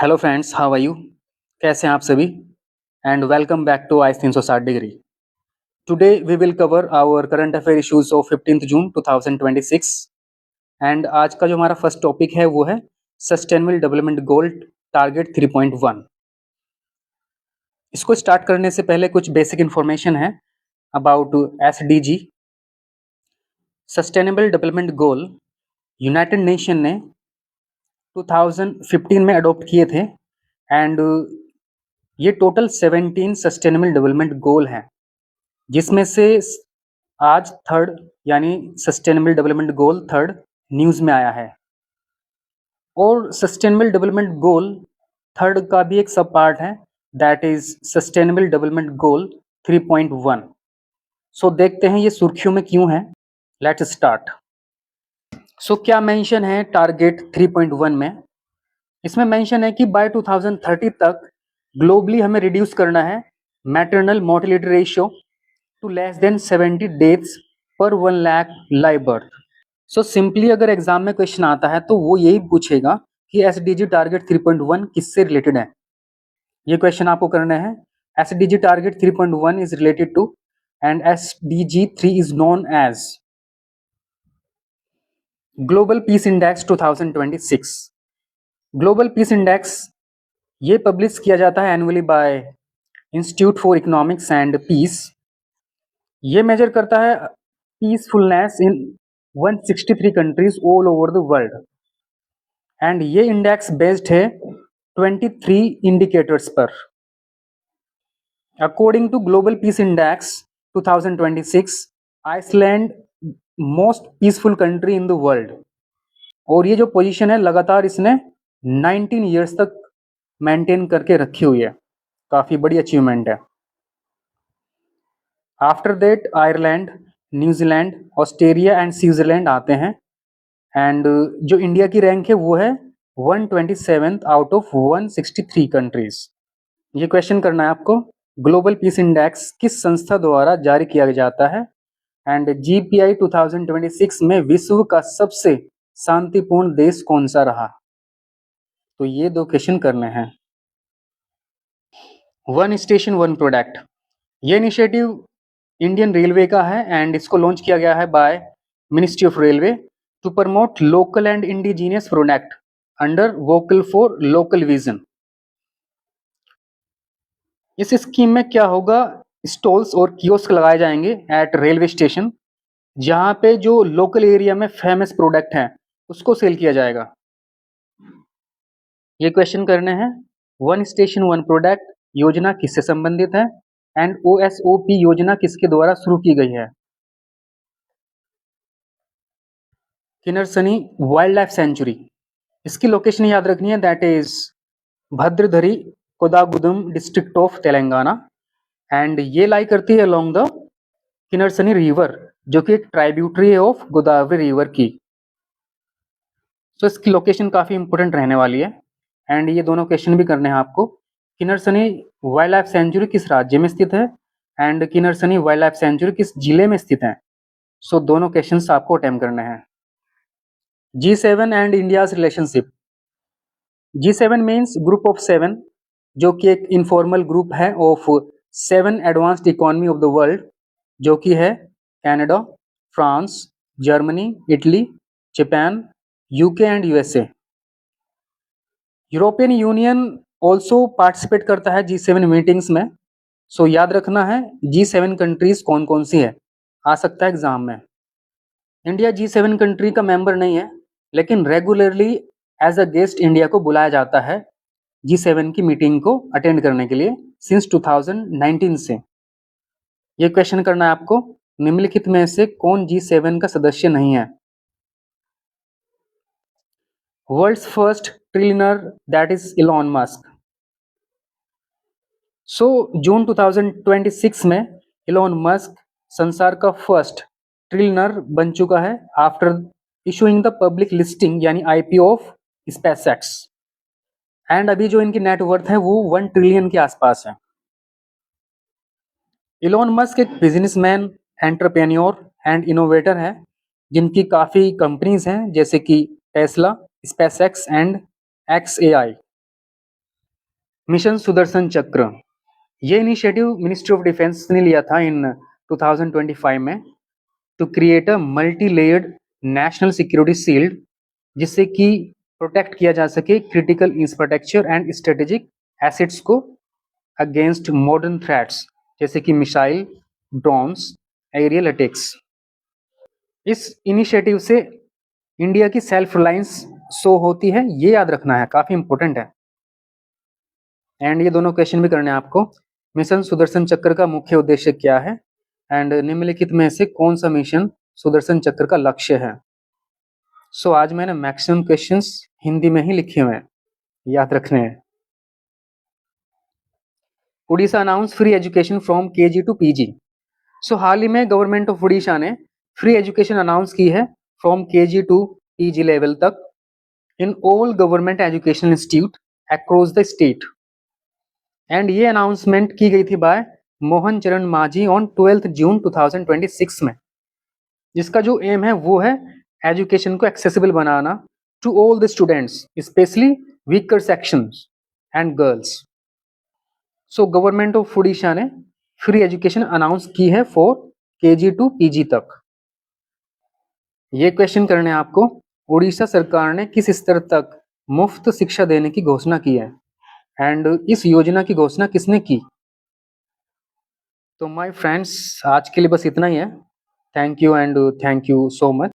Hello friends, how are you? कैसे हैं आप सभी? And welcome back to ice 360 degree. Today we will cover our current affair issues of 15th June 2026। And आज का जो हमारा फर्स्ट टॉपिक है वो है सस्टेनेबल डेवलपमेंट गोल टारगेट 3.1। इसको स्टार्ट करने से पहले कुछ बेसिक इन्फॉर्मेशन है about SDG. Sustainable development goal United nation ने 2015 में अडॉप्ट किए थे एंड ये टोटल 17 सस्टेनेबल डेवलपमेंट गोल हैं, जिसमें से आज थर्ड यानी sustainable development goal third news में आया है। और सस्टेनेबल डेवलपमेंट गोल थर्ड का भी एक सब पार्ट है, that is sustainable development goal 3.1। सो देखते हैं ये सुर्खियों में क्यों है। Let's start. सो क्या मेंशन है टारगेट 3.1 में? इसमें मेंशन है कि बाय 2030 तक ग्लोबली हमें रिड्यूस करना है maternal mortality ratio two less than 70 deaths पर 1 lakh live birth. So simply अगर एग्जाम में क्वेश्चन आता है तो वो यही पूछेगा कि एसडीजी टारगेट 3.1 किससे रिलेटेड है। ये क्वेश्चन आपको करना है। SDG target 3.1 is related to and SDG 3 is known as global peace index 2026। Global peace index ये पब्लिश किया जाता है annually by institute for economics and peace. ये मेजर करता है peacefulness in 163 countries all over the world and ये index based है 23 indicators पर। According to global peace index 2026, Iceland most peaceful country in the world. और ये जो position है लगातार इसने 19 ईयर्स तक मेंटेन करके रखी हुई है। काफ़ी बड़ी अचीवमेंट है। After that Ireland, New Zealand, Australia and Switzerland आते हैं एंड जो इंडिया की रैंक है वो है 127th आउट ऑफ 163 कंट्रीज। ये क्वेश्चन करना है आपको, ग्लोबल पीस इंडेक्स किस संस्था द्वारा जारी किया जाता है एंड जीपीआई 2026 में विश्व का सबसे शांतिपूर्ण देश कौन सा रहा? तो ये दो क्वेश्चन करने हैं। वन स्टेशन वन प्रोडक्ट, ये इनिशिएटिव इंडियन रेलवे का है एंड इसको लॉन्च किया गया है by ministry of railway to promote local and indigenous product under vocal for local vision. इस स्कीम में क्या होगा, स्टॉल्स और कियोस्क लगाए जाएंगे एट रेलवे स्टेशन, जहां पे जो लोकल एरिया में फेमस प्रोडक्ट हैं उसको सेल किया जाएगा। ये क्वेश्चन करने हैं। वन स्टेशन वन प्रोडक्ट योजना किससे संबंधित है एंड ओएसओपी योजना किसके द्वारा शुरू की गई है? किन्नरसनी वाइल्ड लाइफ सेंचुरी, इसकी लोकेशन याद रखनी है, that is Bhadradri Kothagudem district of Telangana and ये लाई करती है अलोंग द किन्नरसनी रिवर, जो कि एक ट्राइब्यूटरी है ऑफ गोदावरी रिवर की। तो इसकी लोकेशन काफ़ी इंपॉर्टेंट रहने वाली है एंड ये दोनों क्वेश्चन भी करने हैं आपको। किन्नरसनी वाइल्ड लाइफ सेंचुरी किस राज्य में स्थित है एंड किन्नरसनी वाइल्ड लाइफ सेंचुरी किस जिले में स्थित है? सो दोनों क्वेश्चंस आपको अटेम्प्ट करने हैं। G7 and India's relationship. G7 means group of seven, जो कि एक इनफॉर्मल ग्रुप है of 7 advanced economy of the world, जो कि है Canada, France, Germany, Italy, Japan, UK and USA. European union also participate करता है G7 मीटिंग्स में। सो याद रखना है G7 कंट्रीज कौन कौन सी है, आ सकता है एग्जाम में। इंडिया G7 कंट्री का मेंबर नहीं है, लेकिन regularly as a guest India को बुलाया जाता है G7 की मीटिंग को अटेंड करने के लिए सिंस 2019 से। ये क्वेश्चन करना है आपको, निम्नलिखित में से कौन G7 का सदस्य नहीं है? World's first trillionaire that is Elon Musk. So June 2026 में इलॉन मस्क संसार का फर्स्ट ट्रिलियनर बन चुका है after issuing the public listing यानी आईपीओ ऑफ स्पेसएक्स एंड अभी जो इनकी नेटवर्थ है वो 1 ट्रिलियन के आसपास है। इलॉन मस्क एक बिजनेसमैन, एंटरप्रेन्योर एंड इनोवेटर है, जिनकी काफ़ी कंपनीज हैं जैसे कि Tesla, SpaceX and XAI. Mission Sudarshan चक्र, ये इनिशिएटिव मिनिस्ट्री ऑफ डिफेंस ने लिया था इन 2025 में to create a multi layered national security shield, जिससे कि प्रोटेक्ट किया जा सके critical infrastructure and strategic assets को अगेंस्ट मॉडर्न थ्रेट्स जैसे कि मिसाइल, ड्रोन्स, एरियल अटैक्स। इस इनिशिएटिव से इंडिया की सेल्फ रिलायंस शो होती है, ये याद रखना है, काफी इंपॉर्टेंट है। एंड ये दोनों क्वेश्चन भी करने हैं आपको। मिशन सुदर्शन चक्र का मुख्य उद्देश्य क्या है, एंड निम्नलिखित में से कौन सा मिशन सुदर्शन चक्र का लक्ष्य है। सो आज मैंने मैक्सिमम क्वेश्चंस हिंदी में ही लिखे हुए हैं, याद रखने हैं। Orissa announce free education from KG to PG. So हाल ही में गवर्नमेंट ऑफ उड़ीसा ने फ्री एजुकेशन अनाउंस की है from KG to PG level तक in all government educational institute across the state. And ये अनाउंसमेंट की गई थी बाय मोहन चरण मांझी ऑन 12 जून 2026 में। जिसका जो एम है वो है एजुकेशन को एक्सेसिबल बनाना to all the students, specially weaker sections and girls. So government of Orissa ने फ्री एजुकेशन अनाउंस की है फॉर केजी टू पीजी तक। ये क्वेश्चन करने आपको, उड़ीसा सरकार ने किस स्तर तक मुफ्त शिक्षा देने की घोषणा की है, एंड इस योजना की घोषणा किसने की। तो माय फ्रेंड्स, आज के लिए बस इतना ही है। Thank you and thank you so much.